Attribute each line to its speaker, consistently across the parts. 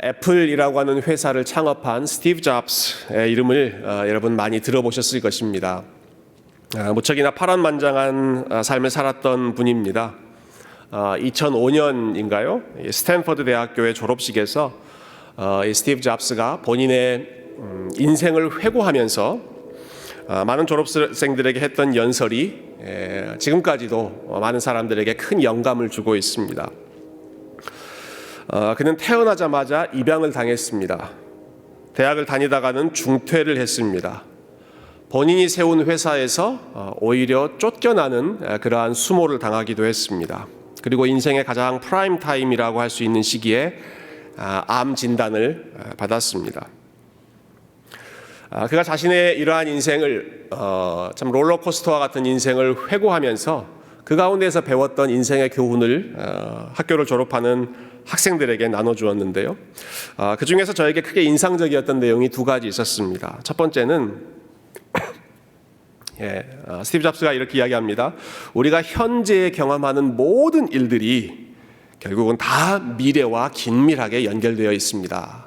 Speaker 1: 애플이라고 하는 회사를 창업한 스티브 잡스의 이름을 여러분 많이 들어보셨을 것입니다. 무척이나 파란만장한 삶을 살았던 분입니다. 2005년인가요? 스탠퍼드 대학교의 졸업식에서 이 스티브 잡스가 본인의 인생을 회고하면서 많은 졸업생들에게 했던 연설이 지금까지도 많은 사람들에게 큰 영감을 주고 있습니다. 그는 태어나자마자 입양을 당했습니다. 대학을 다니다가는 중퇴를 했습니다. 본인이 세운 회사에서 오히려 쫓겨나는 그러한 수모를 당하기도 했습니다. 그리고 인생의 가장 프라임 타임이라고 할 수 있는 시기에 암 진단을 받았습니다. 그가 자신의 이러한 인생을 참 롤러코스터와 같은 인생을 회고하면서 그 가운데서 배웠던 인생의 교훈을 학교를 졸업하는 학생들에게 나눠주었는데요. 그 중에서 저에게 크게 인상적이었던 내용이 두 가지 있었습니다. 첫 번째는 스티브 잡스가 이렇게 이야기합니다. 우리가 현재에 경험하는 모든 일들이 결국은 다 미래와 긴밀하게 연결되어 있습니다.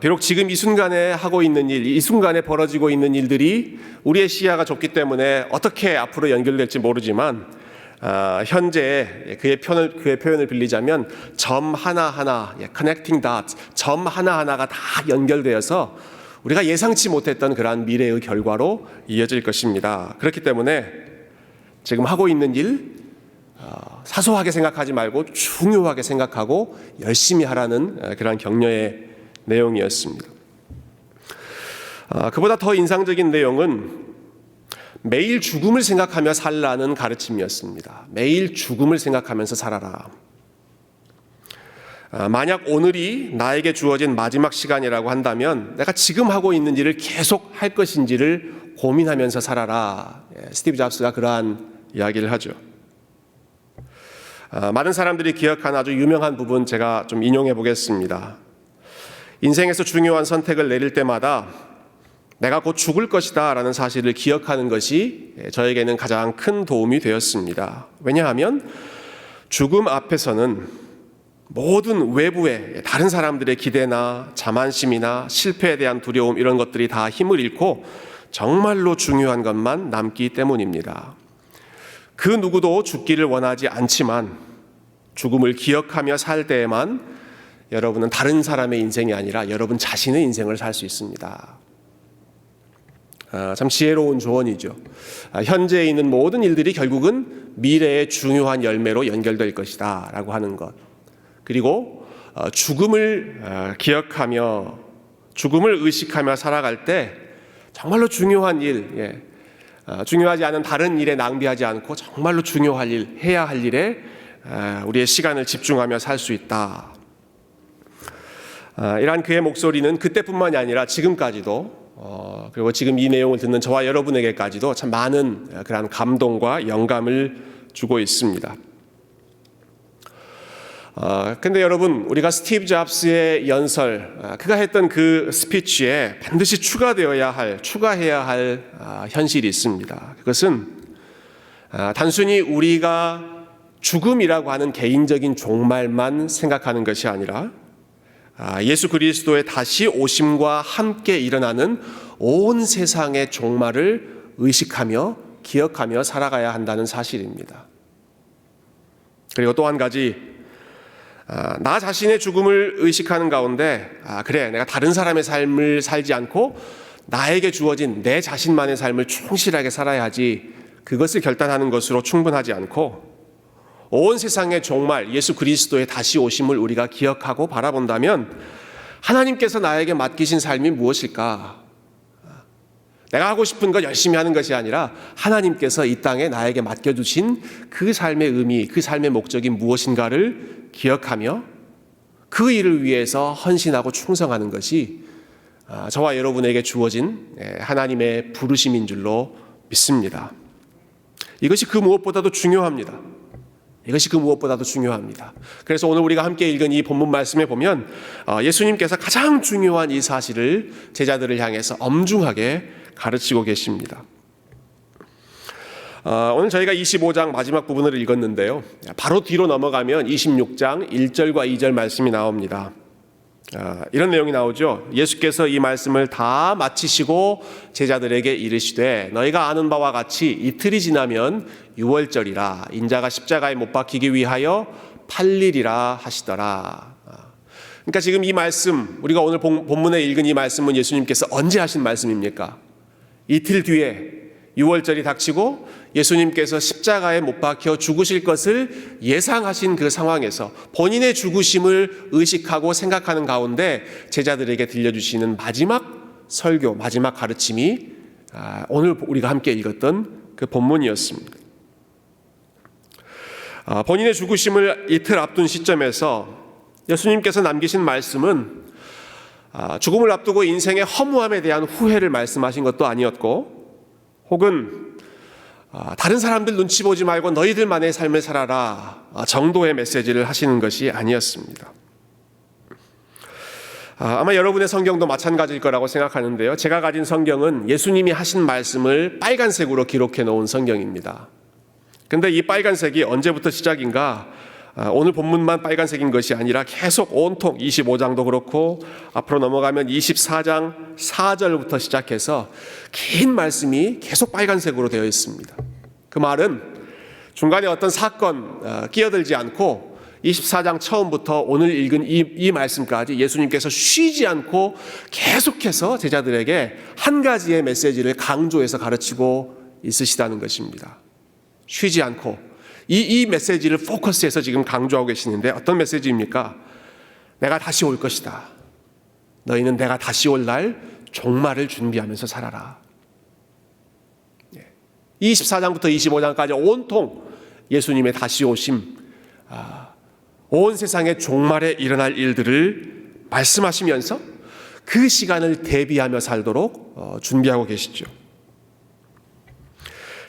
Speaker 1: 비록 지금 이 순간에 하고 있는 일, 이 순간에 벌어지고 있는 일들이 우리의 시야가 좁기 때문에 어떻게 앞으로 연결될지 모르지만 현재 그의 표현을 빌리자면 점 하나하나, connecting dots, 점 하나하나가 다 연결되어서 우리가 예상치 못했던 그러한 미래의 결과로 이어질 것입니다. 그렇기 때문에 지금 하고 있는 일 사소하게 생각하지 말고 중요하게 생각하고 열심히 하라는 그러한 격려의 내용이었습니다. 그보다 더 인상적인 내용은 매일 죽음을 생각하며 살라는 가르침이었습니다. 매일 죽음을 생각하면서 살아라. 만약 오늘이 나에게 주어진 마지막 시간이라고 한다면 내가 지금 하고 있는 일을 계속 할 것인지를 고민하면서 살아라. 스티브 잡스가 그러한 이야기를 하죠. 많은 사람들이 기억하는 아주 유명한 부분 제가 좀 인용해 보겠습니다. 인생에서 중요한 선택을 내릴 때마다 내가 곧 죽을 것이다 라는 사실을 기억하는 것이 저에게는 가장 큰 도움이 되었습니다. 왜냐하면 죽음 앞에서는 모든 외부의 다른 사람들의 기대나 자만심이나 실패에 대한 두려움 이런 것들이 다 힘을 잃고 정말로 중요한 것만 남기 때문입니다. 그 누구도 죽기를 원하지 않지만 죽음을 기억하며 살 때에만 여러분은 다른 사람의 인생이 아니라 여러분 자신의 인생을 살 수 있습니다. 참 지혜로운 조언이죠. 현재에 있는 모든 일들이 결국은 미래의 중요한 열매로 연결될 것이다 라고 하는 것. 그리고 죽음을 기억하며 죽음을 의식하며 살아갈 때 정말로 중요한 일, 중요하지 않은 다른 일에 낭비하지 않고 정말로 중요할 일, 해야 할 일에 우리의 시간을 집중하며 살 수 있다. 이러한 그의 목소리는 그때뿐만이 아니라 지금까지도 그리고 지금 이 내용을 듣는 저와 여러분에게까지도 참 많은 그런 감동과 영감을 주고 있습니다. 근데 여러분, 우리가 스티브 잡스의 연설, 그가 했던 그 스피치에 반드시 추가해야 할 현실이 있습니다. 그것은 단순히 우리가 죽음이라고 하는 개인적인 종말만 생각하는 것이 아니라 예수 그리스도의 다시 오심과 함께 일어나는 온 세상의 종말을 의식하며 기억하며 살아가야 한다는 사실입니다. 그리고 또 한 가지, 나 자신의 죽음을 의식하는 가운데 그래, 내가 다른 사람의 삶을 살지 않고 나에게 주어진 내 자신만의 삶을 충실하게 살아야 하지, 그것을 결단하는 것으로 충분하지 않고 온 세상의 종말, 예수 그리스도의 다시 오심을 우리가 기억하고 바라본다면 하나님께서 나에게 맡기신 삶이 무엇일까? 내가 하고 싶은 것 열심히 하는 것이 아니라 하나님께서 이 땅에 나에게 맡겨주신 그 삶의 의미, 그 삶의 목적이 무엇인가를 기억하며 그 일을 위해서 헌신하고 충성하는 것이 저와 여러분에게 주어진 하나님의 부르심인 줄로 믿습니다. 이것이 그 무엇보다도 중요합니다. 이것이 그 무엇보다도 중요합니다. 그래서 오늘 우리가 함께 읽은 이 본문 말씀에 보면 예수님께서 가장 중요한 이 사실을 제자들을 향해서 엄중하게 가르치고 계십니다. 오늘 저희가 25장 마지막 부분을 읽었는데요. 바로 뒤로 넘어가면 26장 1절과 2절 말씀이 나옵니다. 이런 내용이 나오죠. 예수께서 이 말씀을 다 마치시고 제자들에게 이르시되 너희가 아는 바와 같이 이틀이 지나면 유월절이라 인자가 십자가에 못 박히기 위하여 팔리리라 하시더라. 그러니까 지금 이 말씀, 우리가 오늘 본문에 읽은 이 말씀은 예수님께서 언제 하신 말씀입니까? 이틀 뒤에 유월절이 닥치고 예수님께서 십자가에 못 박혀 죽으실 것을 예상하신 그 상황에서 본인의 죽으심을 의식하고 생각하는 가운데 제자들에게 들려주시는 마지막 설교, 마지막 가르침이 오늘 우리가 함께 읽었던 그 본문이었습니다. 본인의 죽으심을 이틀 앞둔 시점에서 예수님께서 남기신 말씀은 죽음을 앞두고 인생의 허무함에 대한 후회를 말씀하신 것도 아니었고, 혹은 다른 사람들 눈치 보지 말고 너희들만의 삶을 살아라 정도의 메시지를 하시는 것이 아니었습니다. 아마 여러분의 성경도 마찬가지일 거라고 생각하는데요. 제가 가진 성경은 예수님이 하신 말씀을 빨간색으로 기록해 놓은 성경입니다. 근데 이 빨간색이 언제부터 시작인가? 오늘 본문만 빨간색인 것이 아니라 계속 온통 25장도 그렇고 앞으로 넘어가면 24장 4절부터 시작해서 긴 말씀이 계속 빨간색으로 되어 있습니다. 그 말은 중간에 어떤 사건 끼어들지 않고 24장 처음부터 오늘 읽은 이 말씀까지 예수님께서 쉬지 않고 계속해서 제자들에게 한 가지의 메시지를 강조해서 가르치고 있으시다는 것입니다. 쉬지 않고 이 메시지를 포커스해서 지금 강조하고 계시는데 어떤 메시지입니까? 내가 다시 올 것이다. 너희는 내가 다시 올 날 종말을 준비하면서 살아라. 24장부터 25장까지 온통 예수님의 다시 오심, 온 세상의 종말에 일어날 일들을 말씀하시면서 그 시간을 대비하며 살도록 준비하고 계시죠.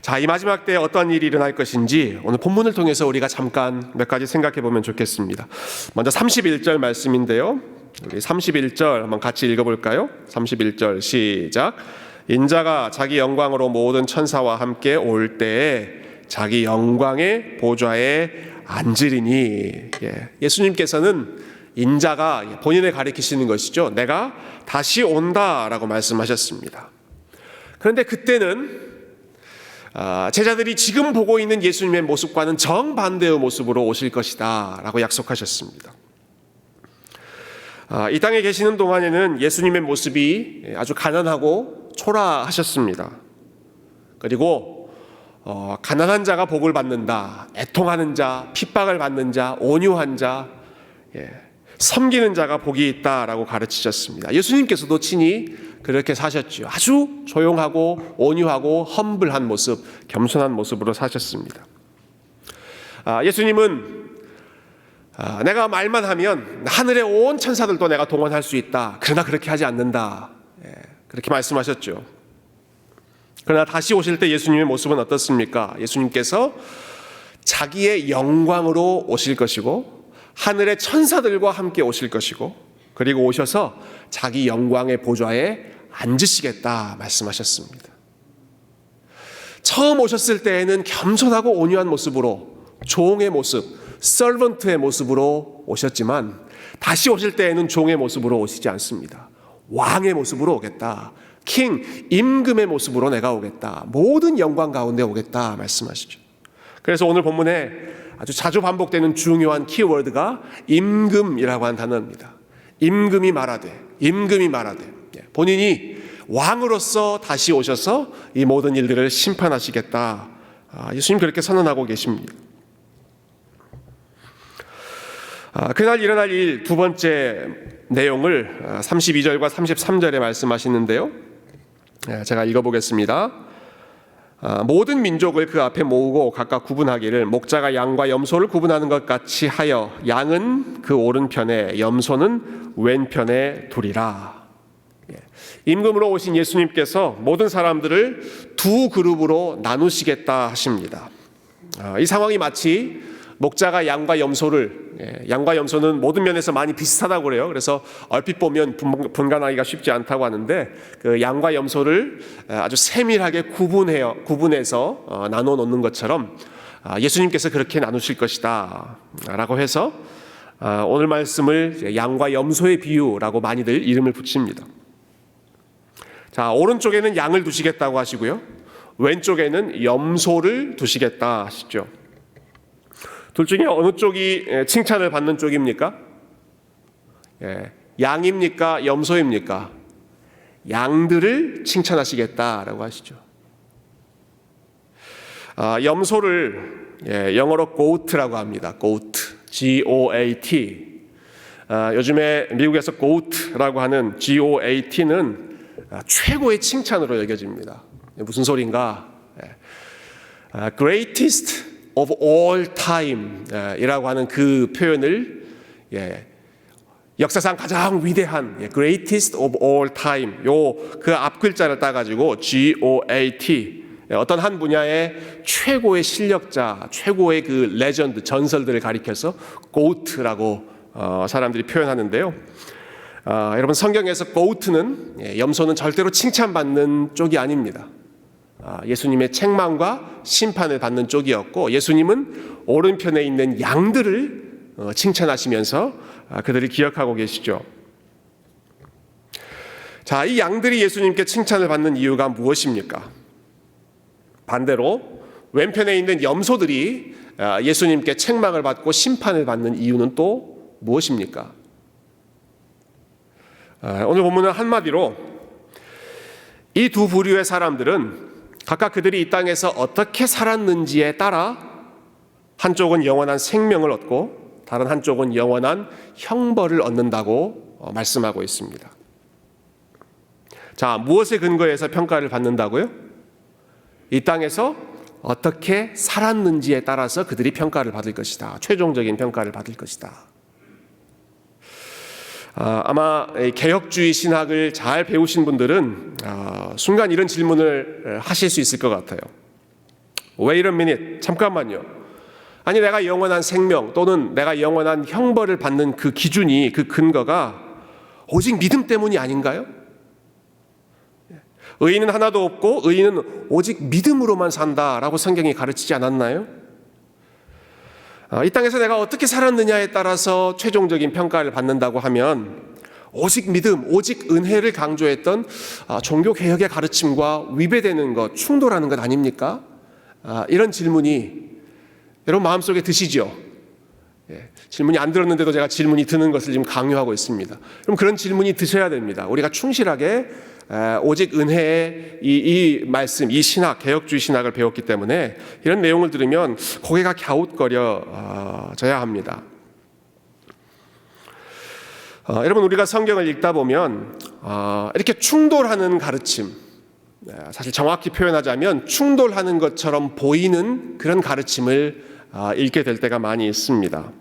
Speaker 1: 자, 이 마지막 때에 어떤 일이 일어날 것인지 오늘 본문을 통해서 우리가 잠깐 몇 가지 생각해 보면 좋겠습니다. 먼저 31절 말씀인데요. 우리 31절 한번 같이 읽어볼까요? 31절 시작. 인자가 자기 영광으로 모든 천사와 함께 올 때에 자기 영광의 보좌에 앉으리니. 예수님께서는 인자가 본인을 가리키시는 것이죠. 내가 다시 온다라고 말씀하셨습니다. 그런데 그때는 제자들이 지금 보고 있는 예수님의 모습과는 정반대의 모습으로 오실 것이다 라고 약속하셨습니다. 이 땅에 계시는 동안에는 예수님의 모습이 아주 가난하고 초라하셨습니다. 그리고 가난한 자가 복을 받는다, 애통하는 자, 핍박을 받는 자, 온유한 자, 섬기는 자가 복이 있다라고 가르치셨습니다. 예수님께서도 친히 그렇게 사셨죠. 아주 조용하고 온유하고 험블한 모습, 겸손한 모습으로 사셨습니다. 예수님은 내가 말만 하면 하늘의 온 천사들도 내가 동원할 수 있다. 그러나 그렇게 하지 않는다. 그렇게 말씀하셨죠. 그러나 다시 오실 때 예수님의 모습은 어떻습니까? 예수님께서 자기의 영광으로 오실 것이고 하늘의 천사들과 함께 오실 것이고 그리고 오셔서 자기 영광의 보좌에 앉으시겠다 말씀하셨습니다. 처음 오셨을 때에는 겸손하고 온유한 모습으로 종의 모습, 서번트의 모습으로 오셨지만 다시 오실 때에는 종의 모습으로 오시지 않습니다. 왕의 모습으로 오겠다. 킹, 임금의 모습으로 내가 오겠다. 모든 영광 가운데 오겠다 말씀하시죠. 그래서 오늘 본문에 아주 자주 반복되는 중요한 키워드가 임금이라고 하는 단어입니다. 임금이 말하되 본인이 왕으로서 다시 오셔서 이 모든 일들을 심판하시겠다. 예수님 그렇게 선언하고 계십니다. 그날 일어날 일 두 번째 내용을 32절과 33절에 말씀하시는데요. 제가 읽어보겠습니다. 모든 민족을 그 앞에 모으고 각각 구분하기를 목자가 양과 염소를 구분하는 것 같이 하여 양은 그 오른편에 염소는 왼편에 두리라. 임금으로 오신 예수님께서 모든 사람들을 두 그룹으로 나누시겠다 하십니다. 이 상황이 마치 목자가 양과 염소를, 양과 염소는 모든 면에서 많이 비슷하다고 그래요. 그래서 얼핏 보면 분간하기가 쉽지 않다고 하는데 그 양과 염소를 아주 세밀하게 구분해서 나눠 놓는 것처럼 예수님께서 그렇게 나누실 것이다 라고 해서 오늘 말씀을 양과 염소의 비유라고 많이들 이름을 붙입니다. 자, 오른쪽에는 양을 두시겠다고 하시고요, 왼쪽에는 염소를 두시겠다 하시죠. 둘 중에 어느 쪽이 칭찬을 받는 쪽입니까? 양입니까? 염소입니까? 양들을 칭찬하시겠다라고 하시죠. 염소를 영어로 goat라고 합니다. goat, G-O-A-T. 요즘에 미국에서 goat라고 하는 G-O-A-T는 최고의 칭찬으로 여겨집니다. 무슨 소린가? Greatest of all time 이라고 하는 그 표현을 역사상 가장 위대한 greatest of all time 그 앞 글자를 따가지고 GOAT 어떤 한 분야의 최고의 실력자, 최고의 그 레전드, 전설들을 가리켜서 GOAT라고 사람들이 표현하는데요. 여러분, 성경에서 GOAT는 염소는 절대로 칭찬받는 쪽이 아닙니다. 예수님의 책망과 심판을 받는 쪽이었고, 예수님은 오른편에 있는 양들을 칭찬하시면서 그들을 기억하고 계시죠. 자, 이 양들이 예수님께 칭찬을 받는 이유가 무엇입니까? 반대로 왼편에 있는 염소들이 예수님께 책망을 받고 심판을 받는 이유는 또 무엇입니까? 오늘 본문은 한마디로 이 두 부류의 사람들은 각각 그들이 이 땅에서 어떻게 살았는지에 따라 한쪽은 영원한 생명을 얻고 다른 한쪽은 영원한 형벌을 얻는다고 말씀하고 있습니다. 자, 무엇에 근거해서 평가를 받는다고요? 이 땅에서 어떻게 살았는지에 따라서 그들이 평가를 받을 것이다. 최종적인 평가를 받을 것이다. 아마 개혁주의 신학을 잘 배우신 분들은 순간 이런 질문을 하실 수 있을 것 같아요. Wait a minute, 잠깐만요. 아니, 내가 영원한 생명 또는 내가 영원한 형벌을 받는 그 기준이, 그 근거가 오직 믿음 때문이 아닌가요? 의인은 하나도 없고 의인은 오직 믿음으로만 산다라고 성경이 가르치지 않았나요? 이 땅에서 내가 어떻게 살았느냐에 따라서 최종적인 평가를 받는다고 하면 오직 믿음, 오직 은혜를 강조했던 종교개혁의 가르침과 위배되는 것, 충돌하는 것 아닙니까? 이런 질문이 여러분 마음속에 드시죠? 질문이 안 들었는데도 제가 질문이 드는 것을 지금 강요하고 있습니다. 그럼 그런 질문이 드셔야 됩니다. 우리가 충실하게 오직 은혜의 이 말씀, 이 신학, 개혁주의 신학을 배웠기 때문에 이런 내용을 들으면 고개가 갸웃거려져야 합니다. 여러분, 우리가 성경을 읽다 보면 이렇게 충돌하는 가르침, 사실 정확히 표현하자면 충돌하는 것처럼 보이는 그런 가르침을 읽게 될 때가 많이 있습니다.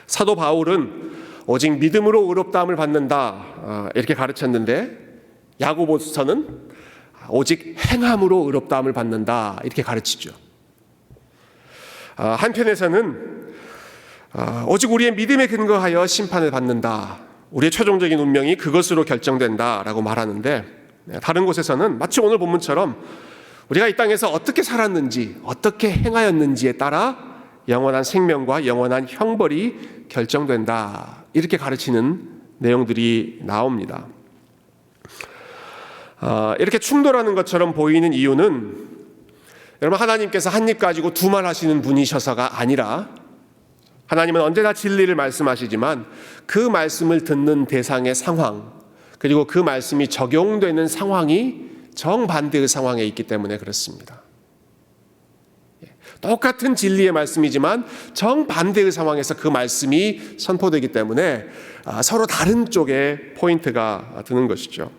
Speaker 1: 사도 바울은 오직 믿음으로 의롭다함을 받는다 이렇게 가르쳤는데, 야고보서는 오직 행함으로 의롭다함을 받는다 이렇게 가르치죠. 한편에서는 오직 우리의 믿음에 근거하여 심판을 받는다, 우리의 최종적인 운명이 그것으로 결정된다라고 말하는데, 다른 곳에서는 마치 오늘 본문처럼 우리가 이 땅에서 어떻게 살았는지, 어떻게 행하였는지에 따라 영원한 생명과 영원한 형벌이 결정된다 이렇게 가르치는 내용들이 나옵니다. 이렇게 충돌하는 것처럼 보이는 이유는 여러분, 하나님께서 한 입 가지고 두 말 하시는 분이셔서가 아니라, 하나님은 언제나 진리를 말씀하시지만 그 말씀을 듣는 대상의 상황, 그리고 그 말씀이 적용되는 상황이 정반대의 상황에 있기 때문에 그렇습니다. 똑같은 진리의 말씀이지만 정반대의 상황에서 그 말씀이 선포되기 때문에 서로 다른 쪽에 포인트가 드는 것이죠.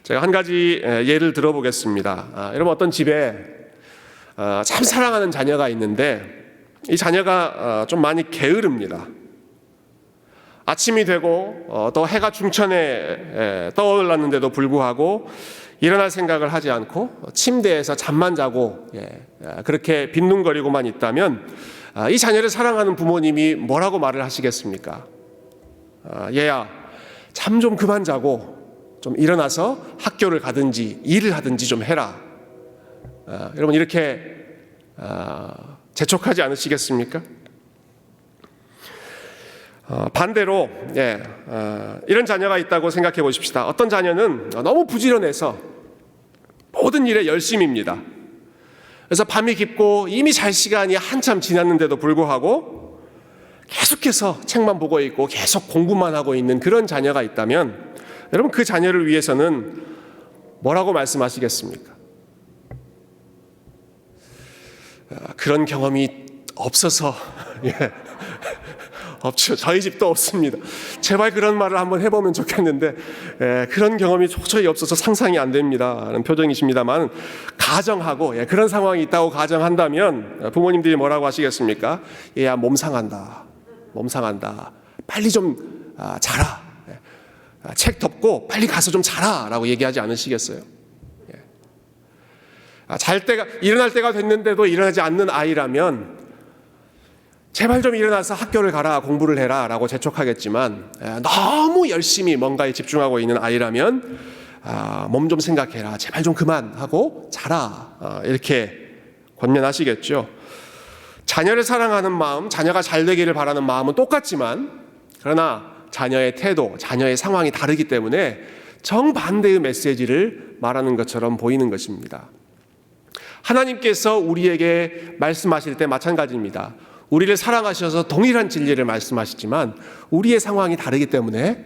Speaker 1: 제가 한 가지 예를 들어보겠습니다. 여러분, 어떤 집에 참 사랑하는 자녀가 있는데 이 자녀가 좀 많이 게으릅니다. 아침이 되고 또 해가 중천에 떠올랐는데도 불구하고 일어날 생각을 하지 않고 침대에서 잠만 자고 그렇게 빈둥거리고만 있다면 이 자녀를 사랑하는 부모님이 뭐라고 말을 하시겠습니까? 얘야, 잠 좀 그만 자고 좀 일어나서 학교를 가든지 일을 하든지 좀 해라. 여러분 이렇게 재촉하지 않으시겠습니까? 반대로 이런 자녀가 있다고 생각해 보십시다. 어떤 자녀는 너무 부지런해서 모든 일에 열심입니다. 그래서 밤이 깊고 이미 잘 시간이 한참 지났는데도 불구하고 계속해서 책만 보고 있고 계속 공부만 하고 있는 그런 자녀가 있다면 여러분 그 자녀를 위해서는 뭐라고 말씀하시겠습니까? 그런 경험이 없어서 없죠. 저희 집도 없습니다. 제발 그런 말을 한번 해보면 좋겠는데 그런 경험이 도저히 없어서 상상이 안 됩니다 라는 표정이십니다만 가정하고 그런 상황이 있다고 가정한다면 부모님들이 뭐라고 하시겠습니까? 얘야 몸 상한다. 빨리 좀 자라. 책 덮고 빨리 가서 좀 자라 라고 얘기하지 않으시겠어요? 일어날 때가 됐는데도 일어나지 않는 아이라면 제발 좀 일어나서 학교를 가라, 공부를 해라 라고 재촉하겠지만 너무 열심히 뭔가에 집중하고 있는 아이라면 몸 좀 생각해라, 제발 좀 그만하고 자라 이렇게 권면하시겠죠. 자녀를 사랑하는 마음, 자녀가 잘 되기를 바라는 마음은 똑같지만 그러나 자녀의 태도, 자녀의 상황이 다르기 때문에 정반대의 메시지를 말하는 것처럼 보이는 것입니다. 하나님께서 우리에게 말씀하실 때 마찬가지입니다. 우리를 사랑하셔서 동일한 진리를 말씀하시지만 우리의 상황이 다르기 때문에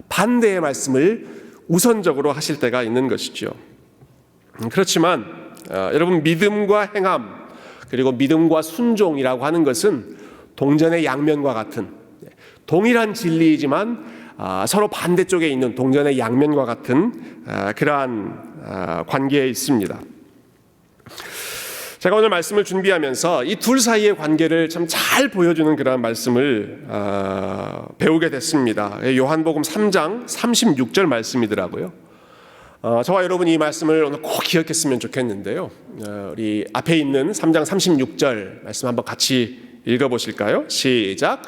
Speaker 1: 반대의 말씀을 우선적으로 하실 때가 있는 것이죠. 그렇지만 여러분 믿음과 행함 그리고 믿음과 순종이라고 하는 것은 동전의 양면과 같은 동일한 진리이지만 서로 반대쪽에 있는 동전의 양면과 같은 그러한 관계에 있습니다. 제가 오늘 말씀을 준비하면서 이 둘 사이의 관계를 참 잘 보여주는 그런 말씀을 배우게 됐습니다. 요한복음 3장 36절 말씀이더라고요. 저와 여러분이 이 말씀을 오늘 꼭 기억했으면 좋겠는데요. 우리 앞에 있는 3장 36절 말씀 한번 같이 읽어보실까요? 시작.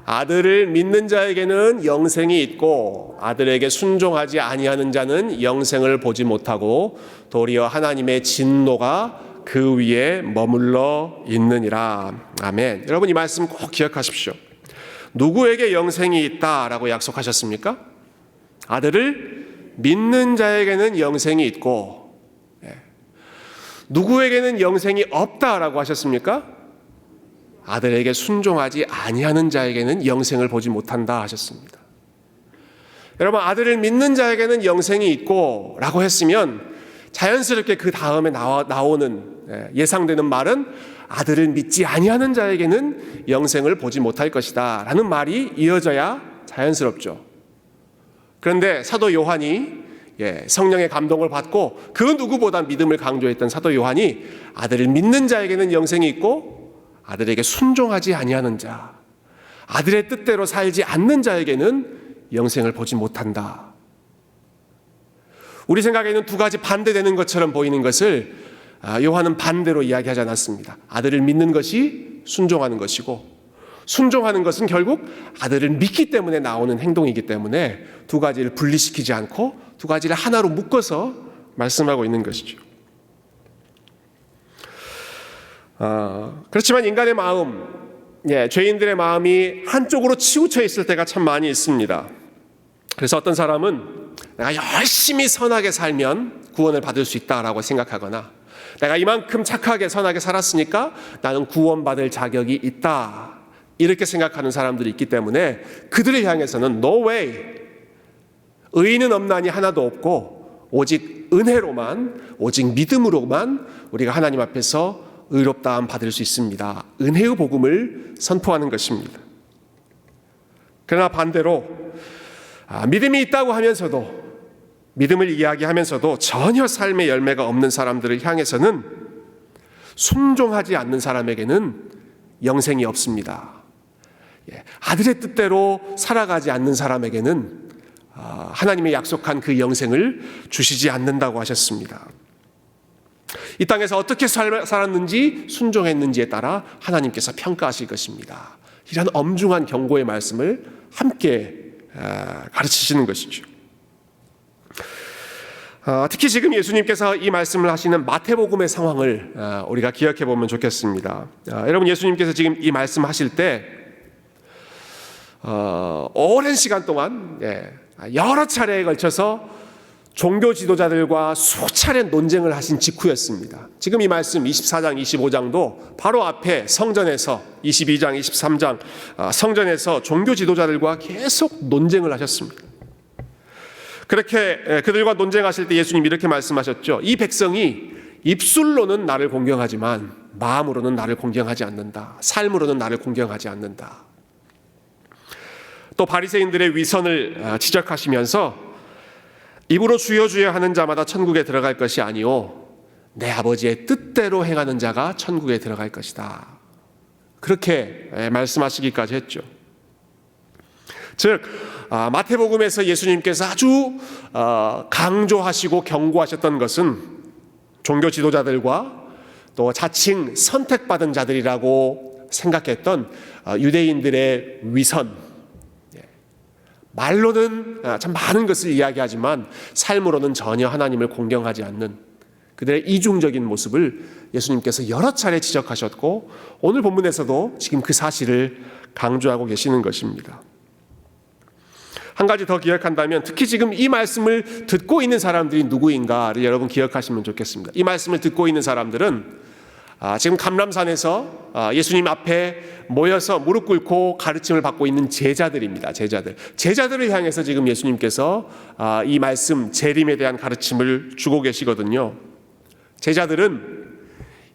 Speaker 1: 아들을 믿는 자에게는 영생이 있고 아들에게 순종하지 아니하는 자는 영생을 보지 못하고 도리어 하나님의 진노가 그 위에 머물러 있느니라. 아멘. 여러분 이 말씀 꼭 기억하십시오. 누구에게 영생이 있다라고 약속하셨습니까? 아들을 믿는 자에게는 영생이 있고 누구에게는 영생이 없다라고 하셨습니까? 아들에게 순종하지 아니하는 자에게는 영생을 보지 못한다 하셨습니다. 여러분 아들을 믿는 자에게는 영생이 있고 라고 했으면 자연스럽게 그 다음에 나오는 예상되는 말은 아들을 믿지 아니하는 자에게는 영생을 보지 못할 것이다 라는 말이 이어져야 자연스럽죠. 그런데 사도 요한이 성령의 감동을 받고 그 누구보다 믿음을 강조했던 사도 요한이 아들을 믿는 자에게는 영생이 있고 아들에게 순종하지 아니하는 자, 아들의 뜻대로 살지 않는 자에게는 영생을 보지 못한다. 우리 생각에는 두 가지 반대되는 것처럼 보이는 것을 요한은 반대로 이야기하지 않았습니다. 아들을 믿는 것이 순종하는 것이고 순종하는 것은 결국 아들을 믿기 때문에 나오는 행동이기 때문에 두 가지를 분리시키지 않고 두 가지를 하나로 묶어서 말씀하고 있는 것이죠. 그렇지만 인간의 마음, 죄인들의 마음이 한쪽으로 치우쳐 있을 때가 참 많이 있습니다. 그래서 어떤 사람은 내가 열심히 선하게 살면 구원을 받을 수 있다라고 생각하거나 내가 이만큼 착하게 선하게 살았으니까 나는 구원받을 자격이 있다 이렇게 생각하는 사람들이 있기 때문에 그들을 향해서는 No way, 의인은 없나니 하나도 없고 오직 은혜로만 오직 믿음으로만 우리가 하나님 앞에서 의롭다함 받을 수 있습니다. 은혜의 복음을 선포하는 것입니다. 그러나 반대로 믿음이 있다고 하면서도 믿음을 이야기하면서도 전혀 삶의 열매가 없는 사람들을 향해서는 순종하지 않는 사람에게는 영생이 없습니다. 아들의 뜻대로 살아가지 않는 사람에게는 하나님의 약속한 그 영생을 주시지 않는다고 하셨습니다. 이 땅에서 어떻게 살았는지 순종했는지에 따라 하나님께서 평가하실 것입니다. 이런 엄중한 경고의 말씀을 함께 가르치시는 것이죠. 특히 지금 예수님께서 이 말씀을 하시는 마태복음의 상황을 우리가 기억해 보면 좋겠습니다. 여러분, 예수님께서 지금 이 말씀하실 때 오랜 시간 동안 여러 차례에 걸쳐서 종교 지도자들과 수차례 논쟁을 하신 직후였습니다. 지금 이 말씀 24장, 25장도 바로 앞에 성전에서 22장, 23장 성전에서 종교 지도자들과 계속 논쟁을 하셨습니다. 그렇게 그들과 논쟁하실 때 예수님 이렇게 말씀하셨죠. 이 백성이 입술로는 나를 공경하지만 마음으로는 나를 공경하지 않는다. 삶으로는 나를 공경하지 않는다. 또 바리새인들의 위선을 지적하시면서 입으로 주여 주여 하는 자마다 천국에 들어갈 것이 아니요 내 아버지의 뜻대로 행하는 자가 천국에 들어갈 것이다. 그렇게 말씀하시기까지 했죠. 즉 마태복음에서 예수님께서 아주 강조하시고 경고하셨던 것은 종교 지도자들과 또 자칭 선택받은 자들이라고 생각했던 유대인들의 위선, 말로는 참 많은 것을 이야기하지만 삶으로는 전혀 하나님을 공경하지 않는 그들의 이중적인 모습을 예수님께서 여러 차례 지적하셨고 오늘 본문에서도 지금 그 사실을 강조하고 계시는 것입니다. 한 가지 더 기억한다면 특히 지금 이 말씀을 듣고 있는 사람들이 누구인가를 여러분 기억하시면 좋겠습니다. 이 말씀을 듣고 있는 사람들은 지금 감람산에서 예수님 앞에 모여서 무릎 꿇고 가르침을 받고 있는 제자들입니다. 제자들을 향해서 지금 예수님께서 이 말씀 재림에 대한 가르침을 주고 계시거든요. 제자들은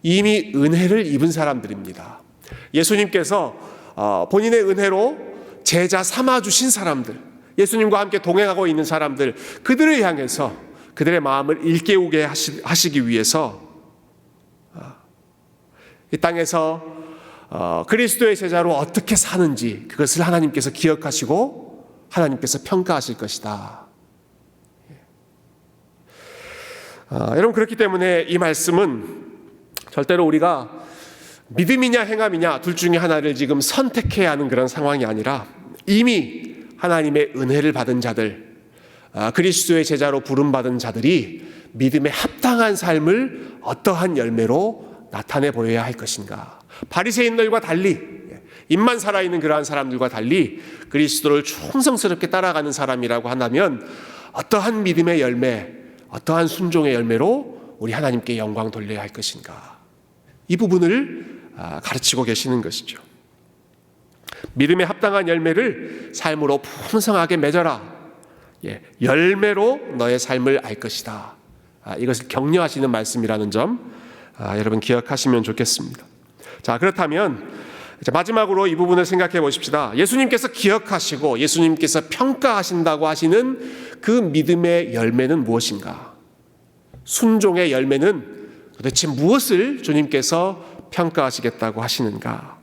Speaker 1: 이미 은혜를 입은 사람들입니다. 예수님께서 본인의 은혜로 제자 삼아주신 사람들, 예수님과 함께 동행하고 있는 사람들, 그들을 향해서 그들의 마음을 일깨우게 하시기 위해서 이 땅에서 그리스도의 제자로 어떻게 사는지 그것을 하나님께서 기억하시고 하나님께서 평가하실 것이다. 여러분, 그렇기 때문에 이 말씀은 절대로 우리가 믿음이냐 행함이냐 둘 중에 하나를 지금 선택해야 하는 그런 상황이 아니라 이미 하나님의 은혜를 받은 자들, 그리스도의 제자로 부름받은 자들이 믿음에 합당한 삶을 어떠한 열매로 나타내 보여야 할 것인가. 바리새인들과 달리, 입만 살아있는 그러한 사람들과 달리 그리스도를 충성스럽게 따라가는 사람이라고 한다면 어떠한 믿음의 열매, 어떠한 순종의 열매로 우리 하나님께 영광 돌려야 할 것인가. 이 부분을 가르치고 계시는 것이죠. 믿음에 합당한 열매를 삶으로 풍성하게 맺어라. 열매로 너의 삶을 알 것이다. 이것을 격려하시는 말씀이라는 점 여러분 기억하시면 좋겠습니다. 자, 그렇다면 마지막으로 이 부분을 생각해 보십시다. 예수님께서 기억하시고 예수님께서 평가하신다고 하시는 그 믿음의 열매는 무엇인가? 순종의 열매는 도대체 무엇을 주님께서 평가하시겠다고 하시는가?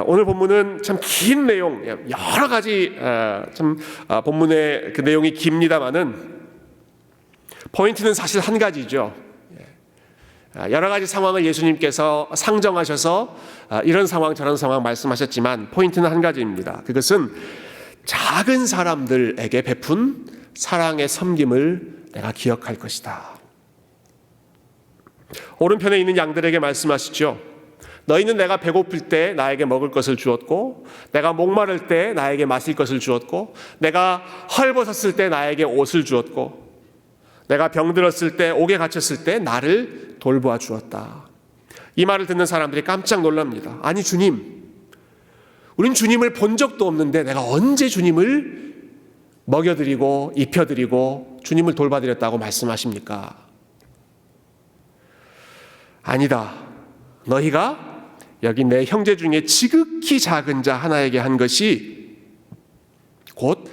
Speaker 1: 오늘 본문은 참 긴 내용, 여러 가지 본문의 그 내용이 깁니다마는 포인트는 사실 한 가지죠. 여러 가지 상황을 예수님께서 상정하셔서 이런 상황 저런 상황 말씀하셨지만 포인트는 한 가지입니다. 그것은 작은 사람들에게 베푼 사랑의 섬김을 내가 기억할 것이다. 오른편에 있는 양들에게 말씀하시죠. 너희는 내가 배고플 때 나에게 먹을 것을 주었고 내가 목마를 때 나에게 마실 것을 주었고 내가 헐벗었을 때 나에게 옷을 주었고 내가 병들었을 때 옥에 갇혔을 때 나를 돌보아 주었다. 이 말을 듣는 사람들이 깜짝 놀랍니다. 아니 주님, 우린 주님을 본 적도 없는데 내가 언제 주님을 먹여드리고 입혀드리고 주님을 돌봐드렸다고 말씀하십니까? 아니다. 너희가 여기 내 형제 중에 지극히 작은 자 하나에게 한 것이 곧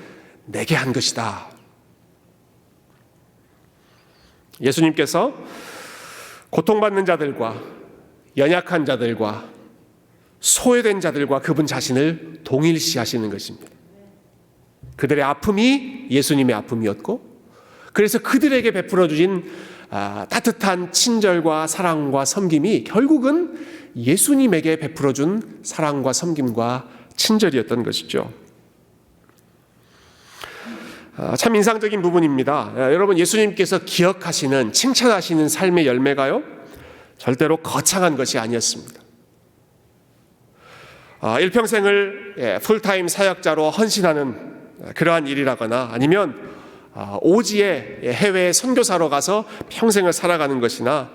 Speaker 1: 내게 한 것이다. 예수님께서 고통받는 자들과 연약한 자들과 소외된 자들과 그분 자신을 동일시하시는 것입니다. 그들의 아픔이 예수님의 아픔이었고, 그래서 그들에게 베풀어 주신 따뜻한 친절과 사랑과 섬김이 결국은 예수님에게 베풀어 준 사랑과 섬김과 친절이었던 것이죠. 참 인상적인 부분입니다. 여러분, 예수님께서 기억하시는, 칭찬하시는 삶의 열매가요, 절대로 거창한 것이 아니었습니다. 일평생을 풀타임 사역자로 헌신하는 그러한 일이라거나, 아니면 오지에 해외 선교사로 가서 평생을 살아가는 것이나,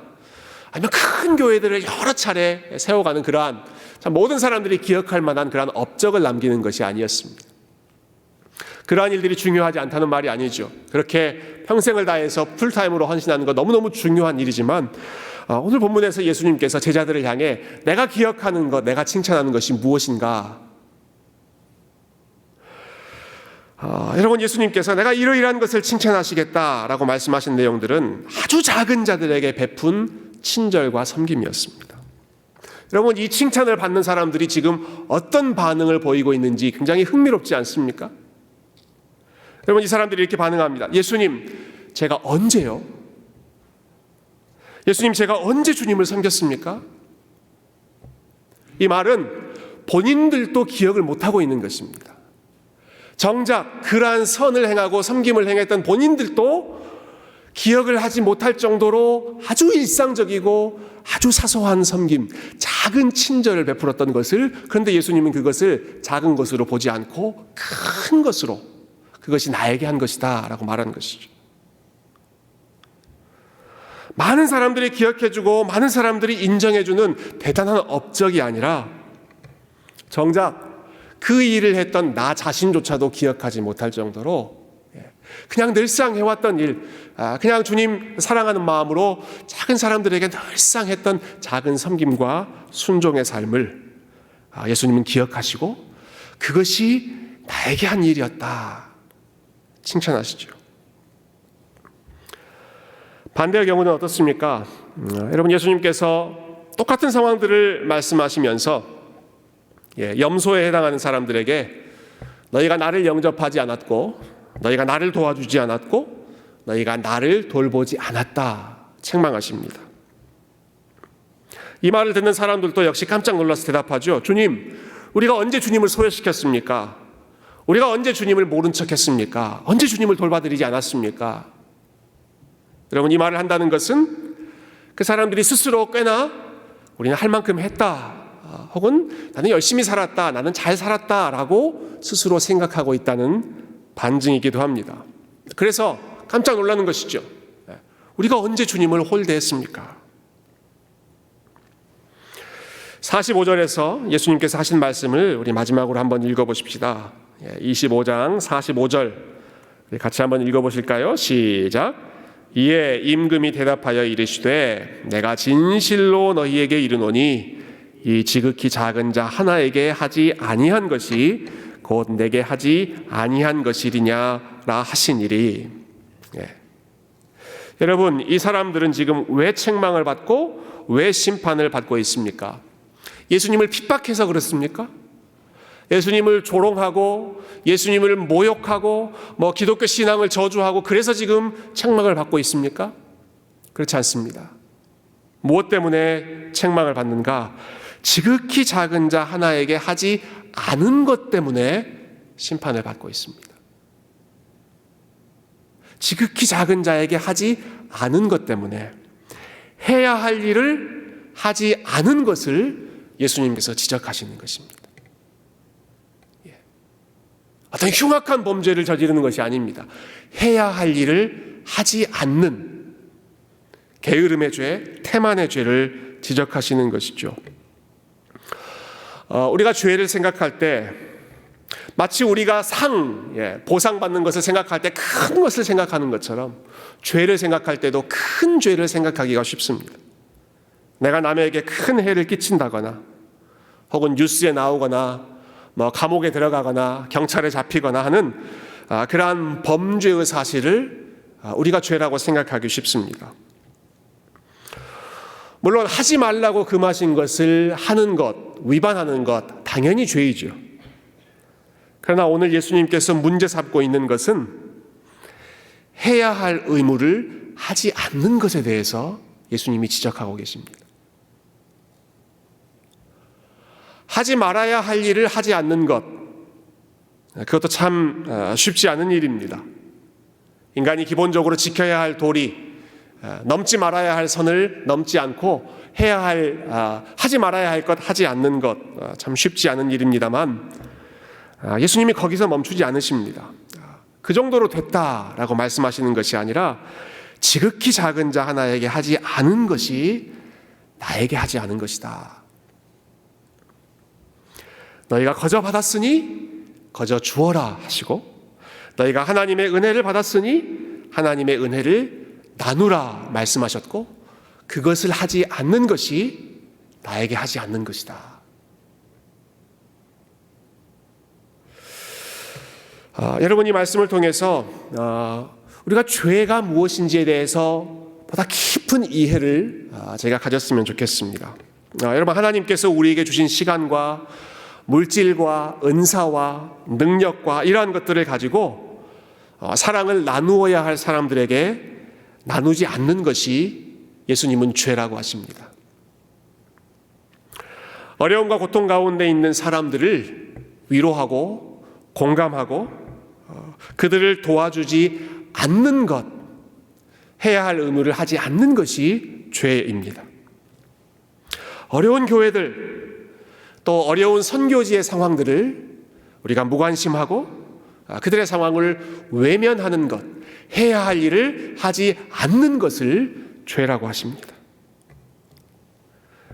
Speaker 1: 아니면 큰 교회들을 여러 차례 세워가는 그러한 모든 사람들이 기억할 만한 그러한 업적을 남기는 것이 아니었습니다. 그러한 일들이 중요하지 않다는 말이 아니죠. 그렇게 평생을 다해서 풀타임으로 헌신하는 것 너무너무 중요한 일이지만, 오늘 본문에서 예수님께서 제자들을 향해 내가 기억하는 것, 내가 칭찬하는 것이 무엇인가? 여러분, 예수님께서 내가 이러이러한 것을 칭찬하시겠다라고 말씀하신 내용들은 아주 작은 자들에게 베푼 친절과 섬김이었습니다. 여러분, 이 칭찬을 받는 사람들이 지금 어떤 반응을 보이고 있는지 굉장히 흥미롭지 않습니까? 여러분, 이 사람들이 이렇게 반응합니다. 예수님, 제가 언제요? 예수님, 제가 언제 주님을 섬겼습니까? 이 말은 본인들도 기억을 못하고 있는 것입니다. 정작 그러한 선을 행하고 섬김을 행했던 본인들도 기억을 하지 못할 정도로 아주 일상적이고 아주 사소한 섬김, 작은 친절을 베풀었던 것을, 그런데 예수님은 그것을 작은 것으로 보지 않고 큰 것으로, 그것이 나에게 한 것이다 라고 말하는 것이죠. 많은 사람들이 기억해주고 많은 사람들이 인정해주는 대단한 업적이 아니라, 정작 그 일을 했던 나 자신조차도 기억하지 못할 정도로 그냥 늘상 해왔던 일, 그냥 주님 사랑하는 마음으로 작은 사람들에게 늘상 했던 작은 섬김과 순종의 삶을 예수님은 기억하시고 그것이 나에게 한 일이었다 칭찬하시죠. 반대의 경우는 어떻습니까? 여러분, 예수님께서 똑같은 상황들을 말씀하시면서 염소에 해당하는 사람들에게 너희가 나를 영접하지 않았고, 너희가 나를 도와주지 않았고, 너희가 나를 돌보지 않았다 책망하십니다. 이 말을 듣는 사람들도 역시 깜짝 놀라서 대답하죠. 주님, 우리가 언제 주님을 소외시켰습니까? 우리가 언제 주님을 모른 척했습니까? 언제 주님을 돌봐드리지 않았습니까? 여러분, 이 말을 한다는 것은 그 사람들이 스스로 꽤나 우리는 할 만큼 했다, 혹은 나는 열심히 살았다, 나는 잘 살았다 라고 스스로 생각하고 있다는 반증이기도 합니다. 그래서 깜짝 놀라는 것이죠. 우리가 언제 주님을 홀대했습니까? 45절에서 예수님께서 하신 말씀을 우리 마지막으로 한번 읽어보십시다. 25장 45절 같이 한번 읽어보실까요? 시작. 이에 임금이 대답하여 이르시되 내가 진실로 너희에게 이르노니 이 지극히 작은 자 하나에게 하지 아니한 것이 곧 내게 하지 아니한 것이리냐라 하시니리. 여러분, 이 사람들은 지금 왜 책망을 받고 왜 심판을 받고 있습니까? 예수님을 핍박해서 그렇습니까? 예수님을 조롱하고 예수님을 모욕하고 기독교 신앙을 저주하고 그래서 지금 책망을 받고 있습니까? 그렇지 않습니다. 무엇 때문에 책망을 받는가? 지극히 작은 자 하나에게 하지 않은 것 때문에 심판을 받고 있습니다. 지극히 작은 자에게 하지 않은 것 때문에, 해야 할 일을 하지 않은 것을 예수님께서 지적하시는 것입니다. 어떤 흉악한 범죄를 저지르는 것이 아닙니다. 해야 할 일을 하지 않는 게으름의 죄, 태만의 죄를 지적하시는 것이죠. 우리가 죄를 생각할 때 마치 우리가 보상받는 것을 생각할 때 큰 것을 생각하는 것처럼 죄를 생각할 때도 큰 죄를 생각하기가 쉽습니다. 내가 남에게 큰 해를 끼친다거나 혹은 뉴스에 나오거나 감옥에 들어가거나 경찰에 잡히거나 하는 그러한 범죄의 사실을 우리가 죄라고 생각하기 쉽습니다. 물론 하지 말라고 금하신 것을 하는 것, 위반하는 것 당연히 죄이죠. 그러나 오늘 예수님께서 문제 삼고 있는 것은 해야 할 의무를 하지 않는 것에 대해서 예수님이 지적하고 계십니다. 하지 말아야 할 일을 하지 않는 것, 그것도 참 쉽지 않은 일입니다. 인간이 기본적으로 지켜야 할 도리, 넘지 말아야 할 선을 넘지 않고 하지 말아야 할 것 하지 않는 것, 참 쉽지 않은 일입니다만 예수님이 거기서 멈추지 않으십니다. 그 정도로 됐다라고 말씀하시는 것이 아니라 지극히 작은 자 하나에게 하지 않은 것이 나에게 하지 않은 것이다. 너희가 거저 받았으니 거저 주어라 하시고, 너희가 하나님의 은혜를 받았으니 하나님의 은혜를 나누라 말씀하셨고, 그것을 하지 않는 것이 나에게 하지 않는 것이다. 여러분, 이 말씀을 통해서 우리가 죄가 무엇인지에 대해서 보다 깊은 이해를 제가 가졌으면 좋겠습니다. 여러분, 하나님께서 우리에게 주신 시간과 물질과 은사와 능력과 이러한 것들을 가지고 사랑을 나누어야 할 사람들에게 나누지 않는 것이 예수님은 죄라고 하십니다. 어려움과 고통 가운데 있는 사람들을 위로하고 공감하고 그들을 도와주지 않는 것, 해야 할 의무를 하지 않는 것이 죄입니다. 어려운 교회들, 또 어려운 선교지의 상황들을 우리가 무관심하고 그들의 상황을 외면하는 것, 해야 할 일을 하지 않는 것을 죄라고 하십니다.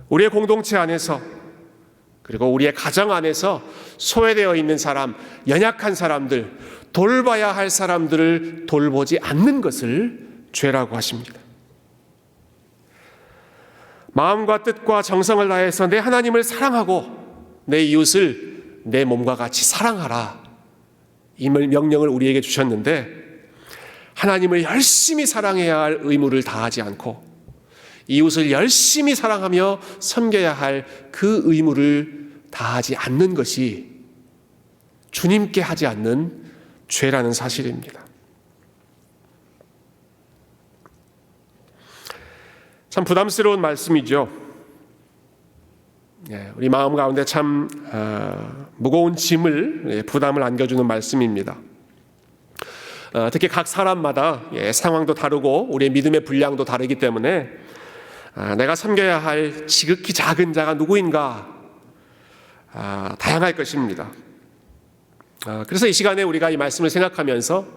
Speaker 1: 우리의 공동체 안에서, 그리고 우리의 가정 안에서 소외되어 있는 사람, 연약한 사람들, 돌봐야 할 사람들을 돌보지 않는 것을 죄라고 하십니다. 마음과 뜻과 정성을 다해서 내 하나님을 사랑하고 내 이웃을 내 몸과 같이 사랑하라, 이 명령을 우리에게 주셨는데, 하나님을 열심히 사랑해야 할 의무를 다하지 않고 이웃을 열심히 사랑하며 섬겨야 할 그 의무를 다하지 않는 것이 주님께 하지 않는 죄라는 사실입니다. 참 부담스러운 말씀이죠. 우리 마음 가운데 참 무거운 짐을, 부담을 안겨주는 말씀입니다. 특히 각 사람마다 상황도 다르고 우리의 믿음의 분량도 다르기 때문에 내가 섬겨야 할 지극히 작은 자가 누구인가 다양할 것입니다. 그래서 이 시간에 우리가 이 말씀을 생각하면서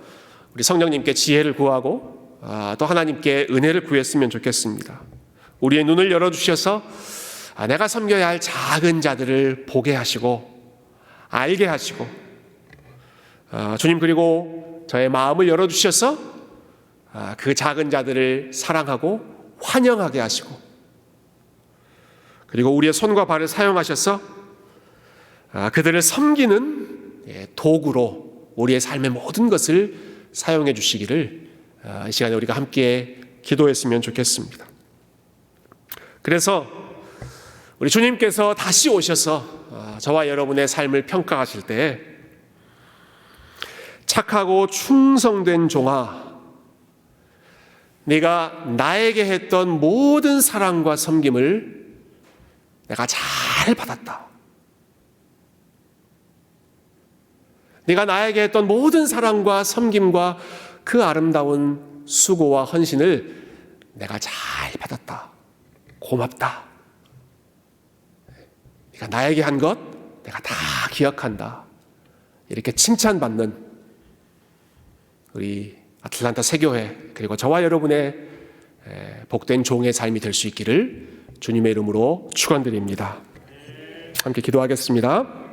Speaker 1: 우리 성령님께 지혜를 구하고 또 하나님께 은혜를 구했으면 좋겠습니다. 우리의 눈을 열어주셔서 내가 섬겨야 할 작은 자들을 보게 하시고 알게 하시고, 주님, 그리고 저의 마음을 열어주셔서 그 작은 자들을 사랑하고 환영하게 하시고, 그리고 우리의 손과 발을 사용하셔서 그들을 섬기는 도구로 우리의 삶의 모든 것을 사용해 주시기를 이 시간에 우리가 함께 기도했으면 좋겠습니다. 그래서 우리 주님께서 다시 오셔서 저와 여러분의 삶을 평가하실 때 착하고 충성된 종아, 네가 나에게 했던 모든 사랑과 섬김을 내가 잘 받았다. 네가 나에게 했던 모든 사랑과 섬김과 그 아름다운 수고와 헌신을 내가 잘 받았다. 고맙다. 네가 나에게 한 것 내가 다 기억한다. 이렇게 칭찬받는 우리 아틀란타 새교회, 그리고 저와 여러분의 복된 종의 삶이 될 수 있기를 주님의 이름으로 축원드립니다. 함께 기도하겠습니다.